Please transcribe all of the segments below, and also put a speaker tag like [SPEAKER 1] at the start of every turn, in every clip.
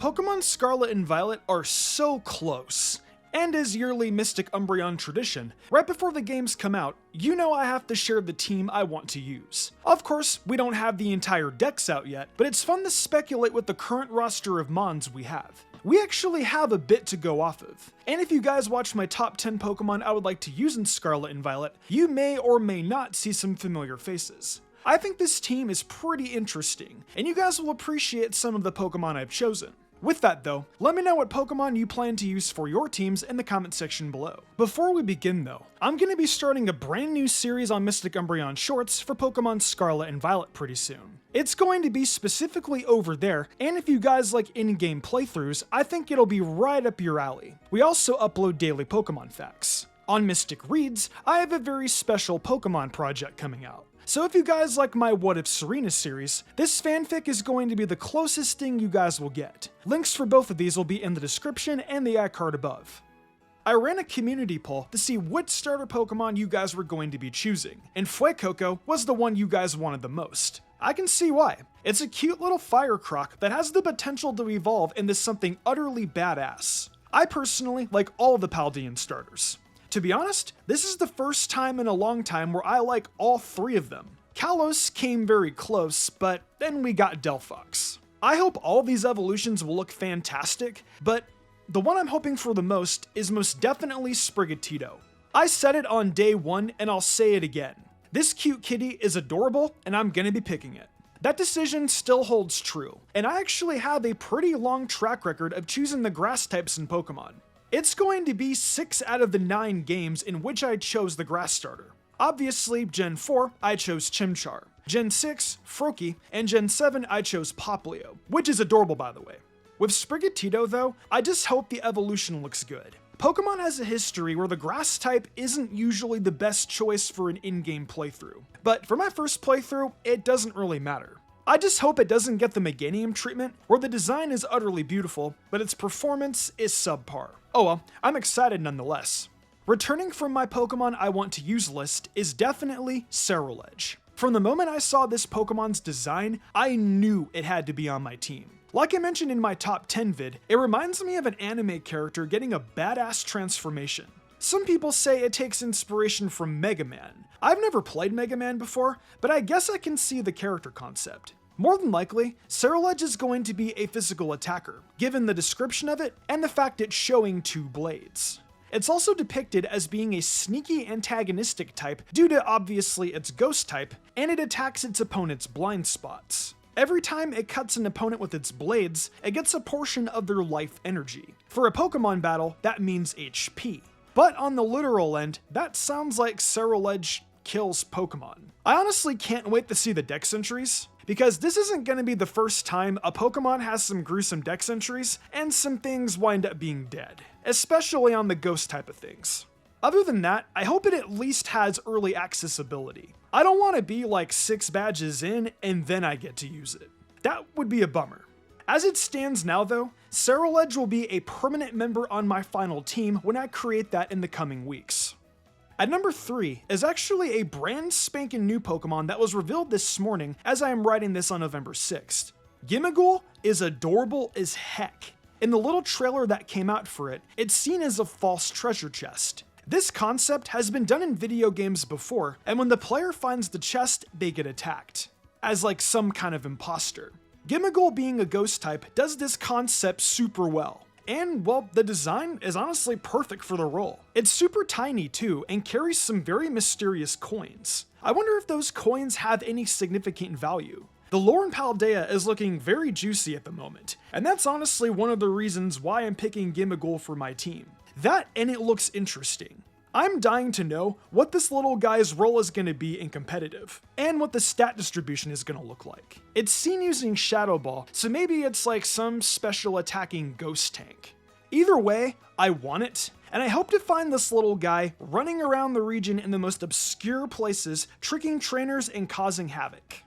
[SPEAKER 1] Pokemon Scarlet and Violet are so close. And as yearly MysticUmbreon tradition, right before the games come out, you know I have to share the team I want to use. Of course, we don't have the entire decks out yet, but it's fun to speculate with the current roster of Mons we have. We actually have a bit to go off of. And if you guys watch my top 10 Pokemon I would like to use in Scarlet and Violet, you may or may not see some familiar faces. I think this team is pretty interesting, and you guys will appreciate some of the Pokemon I've chosen. With that though, let me know what Pokemon you plan to use for your teams in the comment section below. Before we begin though, I'm going to be starting a brand new series on MysticUmbreon Shorts for Pokemon Scarlet and Violet pretty soon. It's going to be specifically over there, and if you guys like in-game playthroughs, I think it'll be right up your alley. We also upload daily Pokemon facts. On Mystic Reads, I have a very special Pokemon project coming out. So if you guys like my What If Serena series, this fanfic is going to be the closest thing you guys will get. Links for both of these will be in the description and the iCard above. I ran a community poll to see which starter Pokemon you guys were going to be choosing, and Fuecoco was the one you guys wanted the most. I can see why. It's a cute little fire croc that has the potential to evolve into something utterly badass. I personally like all of the Paldean starters. To be honest, this is the first time in a long time where I like all three of them. Kalos came very close, but then we got Delphox. I hope all these evolutions will look fantastic, but the one I'm hoping for the most is most definitely Sprigatito. I said it on day one and I'll say it again. This cute kitty is adorable and I'm gonna be picking it. That decision still holds true, and I actually have a pretty long track record of choosing the grass types in Pokemon. It's going to be 6 out of the 9 games in which I chose the grass starter. Obviously, Gen 4, I chose Chimchar. Gen 6, Froakie, and Gen 7, I chose Popplio, which is adorable by the way. With Sprigatito though, I just hope the evolution looks good. Pokemon has a history where the grass type isn't usually the best choice for an in-game playthrough, but for my first playthrough, it doesn't really matter. I just hope it doesn't get the Meganium treatment, where the design is utterly beautiful, but its performance is subpar. Oh well, I'm excited nonetheless. Returning from my Pokemon I want to use list is definitely Ceruledge. From the moment I saw this Pokemon's design, I knew it had to be on my team. Like I mentioned in my top 10 vid, it reminds me of an anime character getting a badass transformation. Some people say it takes inspiration from Mega Man. I've never played Mega Man before, but I guess I can see the character concept. More than likely, Ceruledge is going to be a physical attacker, given the description of it and the fact it's showing 2 blades. It's also depicted as being a sneaky antagonistic type due to obviously its ghost type, and it attacks its opponent's blind spots. Every time it cuts an opponent with its blades, it gets a portion of their life energy. For a Pokemon battle, that means HP. But on the literal end, that sounds like Ceruledge kills Pokemon. I honestly can't wait to see the dex entries, because this isn't going to be the first time a Pokemon has some gruesome dex entries and some things wind up being dead, especially on the ghost type of things. Other than that, I hope it at least has early accessibility. I don't want to be like 6 badges in and then I get to use it. That would be a bummer. As it stands now though, Ceruledge will be a permanent member on my final team when I create that in the coming weeks. At number 3 is actually a brand spanking new Pokemon that was revealed this morning as I am writing this on November 6th. Gimmighoul is adorable as heck. In the little trailer that came out for it, it's seen as a false treasure chest. This concept has been done in video games before, and when the player finds the chest, they get attacked, as like some kind of imposter. Gimmighoul being a ghost type does this concept super well. And, well, the design is honestly perfect for the role. It's super tiny too, and carries some very mysterious coins. I wonder if those coins have any significant value. The lore in Paldea is looking very juicy at the moment, and that's honestly one of the reasons why I'm picking Gimmighoul for my team. That, and it looks interesting. I'm dying to know what this little guy's role is going to be in competitive, and what the stat distribution is going to look like. It's seen using Shadow Ball, so maybe it's like some special attacking ghost tank. Either way, I want it, and I hope to find this little guy running around the region in the most obscure places, tricking trainers and causing havoc.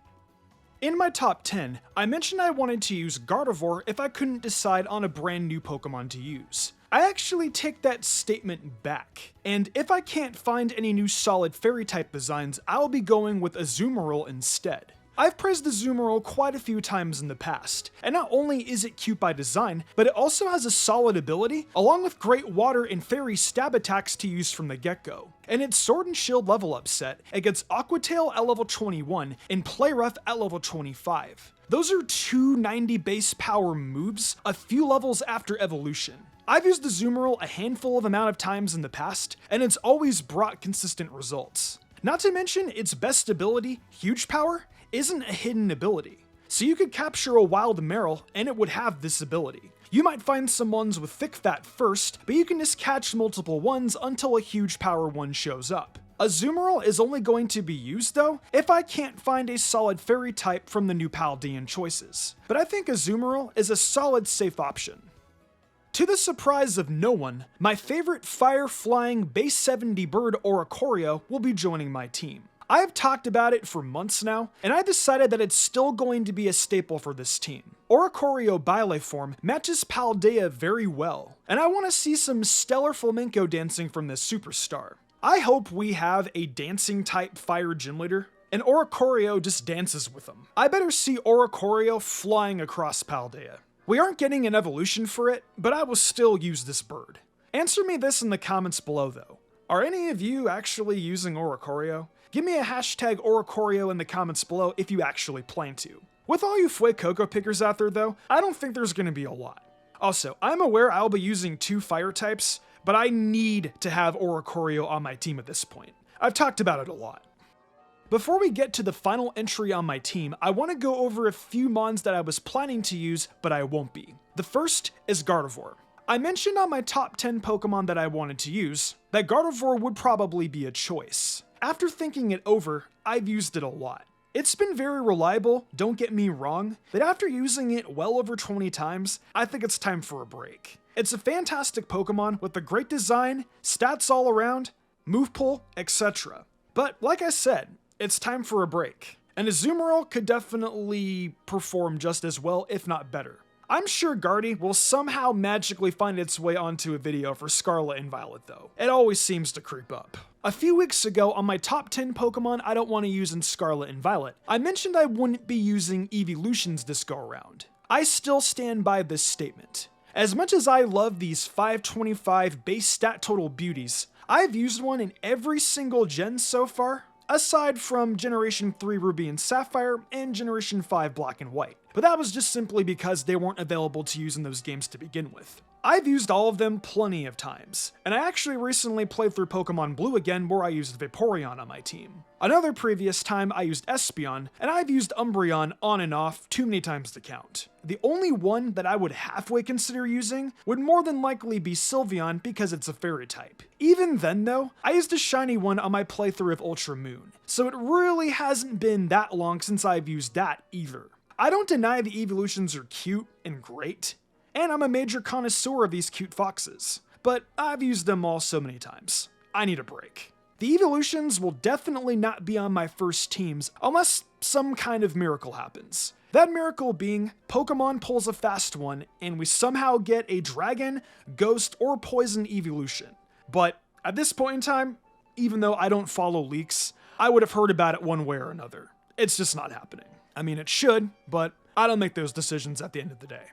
[SPEAKER 1] In my top 10, I mentioned I wanted to use Gardevoir if I couldn't decide on a brand new Pokemon to use. I actually take that statement back, and if I can't find any new solid fairy type designs, I'll be going with Azumarill instead. I've praised the Azumarill quite a few times in the past, and not only is it cute by design, but it also has a solid ability, along with great water and fairy stab attacks to use from the get-go. In its Sword and Shield level up set, it gets Aqua Tail at level 21 and Play Rough at level 25. Those are two 90 base power moves a few levels after evolution. I've used the Azumarill a handful of amount of times in the past, and it's always brought consistent results. Not to mention, its best ability, Huge Power, isn't a hidden ability. So you could capture a wild Marill and it would have this ability. You might find some ones with thick fat first, but you can just catch multiple ones until a Huge Power one shows up. Azumarill is only going to be used though, if I can't find a solid fairy type from the new Paldean choices. But I think Azumarill is a solid safe option. To the surprise of no one, my favorite fire-flying base 70 bird Oricorio will be joining my team. I have talked about it for months now, and I decided that it's still going to be a staple for this team. Oricorio Bile form matches Paldea very well, and I want to see some stellar flamenco dancing from this superstar. I hope we have a dancing type fire gym leader, and Oricorio just dances with them. I better see Oricorio flying across Paldea. We aren't getting an evolution for it, but I will still use this bird. Answer me this in the comments below though. Are any of you actually using Oricorio? Give me a hashtag Oricorio in the comments below if you actually plan to. With all you Fuecoco pickers out there though, I don't think there's going to be a lot. Also, I'm aware I'll be using two fire types, but I need to have Oricorio on my team at this point. I've talked about it a lot. Before we get to the final entry on my team, I want to go over a few mons that I was planning to use, but I won't be. The first is Gardevoir. I mentioned on my top 10 Pokemon that I wanted to use, that Gardevoir would probably be a choice. After thinking it over, I've used it a lot. It's been very reliable, don't get me wrong, but after using it well over 20 times, I think it's time for a break. It's a fantastic Pokemon with a great design, stats all around, move pool, etc. But like I said, it's time for a break. And Azumarill could definitely perform just as well, if not better. I'm sure Guardy will somehow magically find its way onto a video for Scarlet and Violet though. It always seems to creep up. A few weeks ago on my top 10 Pokemon I don't want to use in Scarlet and Violet, I mentioned I wouldn't be using evolutions this go around. I still stand by this statement. As much as I love these 525 base stat total beauties, I've used one in every single gen so far, aside from Generation 3 Ruby and Sapphire and Generation 5 Black and White. But that was just simply because they weren't available to use in those games to begin with. I've used all of them plenty of times, and I actually recently played through Pokemon Blue again where I used Vaporeon on my team. Another previous time I used Espeon, and I've used Umbreon on and off too many times to count. The only one that I would halfway consider using would more than likely be Sylveon because it's a fairy type. Even then though, I used a shiny one on my playthrough of Ultra Moon, so it really hasn't been that long since I've used that either. I don't deny the evolutions are cute and great, and I'm a major connoisseur of these cute foxes, but I've used them all so many times. I need a break. The evolutions will definitely not be on my first teams unless some kind of miracle happens. That miracle being Pokemon pulls a fast one and we somehow get a dragon, ghost, or poison evolution. But at this point in time, even though I don't follow leaks, I would have heard about it one way or another. It's just not happening. I mean, it should, but I don't make those decisions at the end of the day.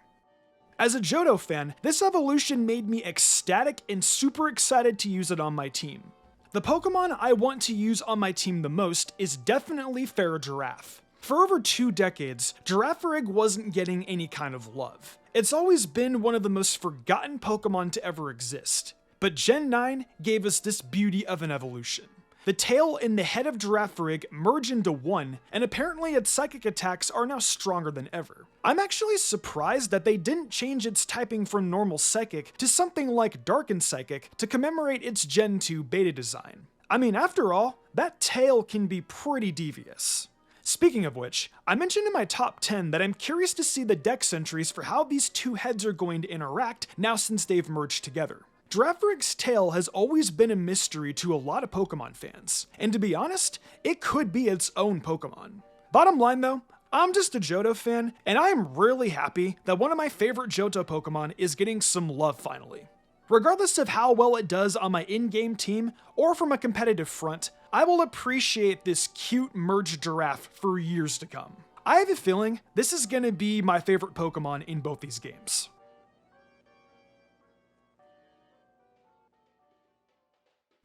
[SPEAKER 1] As a Johto fan, this evolution made me ecstatic and super excited to use it on my team. The Pokemon I want to use on my team the most is definitely Farigiraf. For over 2 decades, Girafarig wasn't getting any kind of love. It's always been one of the most forgotten Pokemon to ever exist, but Gen 9 gave us this beauty of an evolution. The tail and the head of Girafarig merge into one, and apparently its psychic attacks are now stronger than ever. I'm actually surprised that they didn't change its typing from normal psychic to something like Darkened Psychic to commemorate its Gen 2 beta design. I mean, after all, that tail can be pretty devious. Speaking of which, I mentioned in my top 10 that I'm curious to see the dex entries for how these two heads are going to interact now since they've merged together. Girafarig's tail has always been a mystery to a lot of Pokemon fans, and to be honest, it could be its own Pokemon. Bottom line though, I'm just a Johto fan, and I am really happy that one of my favorite Johto Pokemon is getting some love finally. Regardless of how well it does on my in-game team or from a competitive front, I will appreciate this cute merged giraffe for years to come. I have a feeling this is going to be my favorite Pokemon in both these games.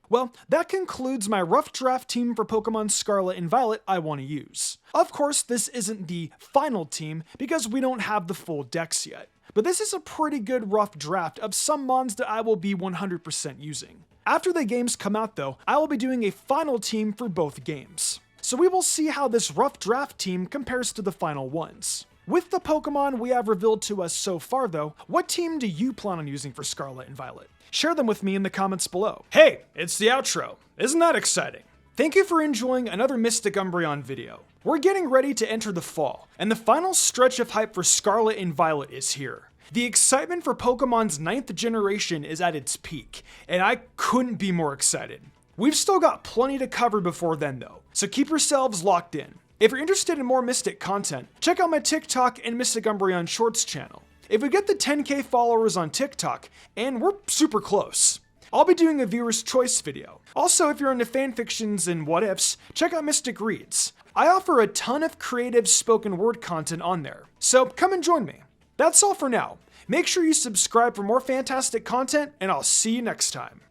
[SPEAKER 1] Well, that concludes my rough draft team for Pokemon Scarlet and Violet I want to use. Of course, this isn't the final team because we don't have the full decks yet, but this is a pretty good rough draft of some mons that I will be 100% using. After the games come out though, I will be doing a final team for both games. So we will see how this rough draft team compares to the final ones. With the Pokemon we have revealed to us so far though, what team do you plan on using for Scarlet and Violet? Share them with me in the comments below. Hey, it's the outro. Isn't that exciting? Thank you for enjoying another MysticUmbreon video. We're getting ready to enter the fall, and the final stretch of hype for Scarlet and Violet is here. The excitement for Pokemon's 9th generation is at its peak, and I couldn't be more excited. We've still got plenty to cover before then though, so keep yourselves locked in. If you're interested in more Mystic content, check out my TikTok and MysticUmbreon Shorts channel. If we get the 10k followers on TikTok, and we're super close, I'll be doing a viewer's choice video. Also, if you're into fanfictions and what ifs, check out Mystic Reads. I offer a ton of creative spoken word content on there, so come and join me. That's all for now. Make sure you subscribe for more fantastic content, and I'll see you next time.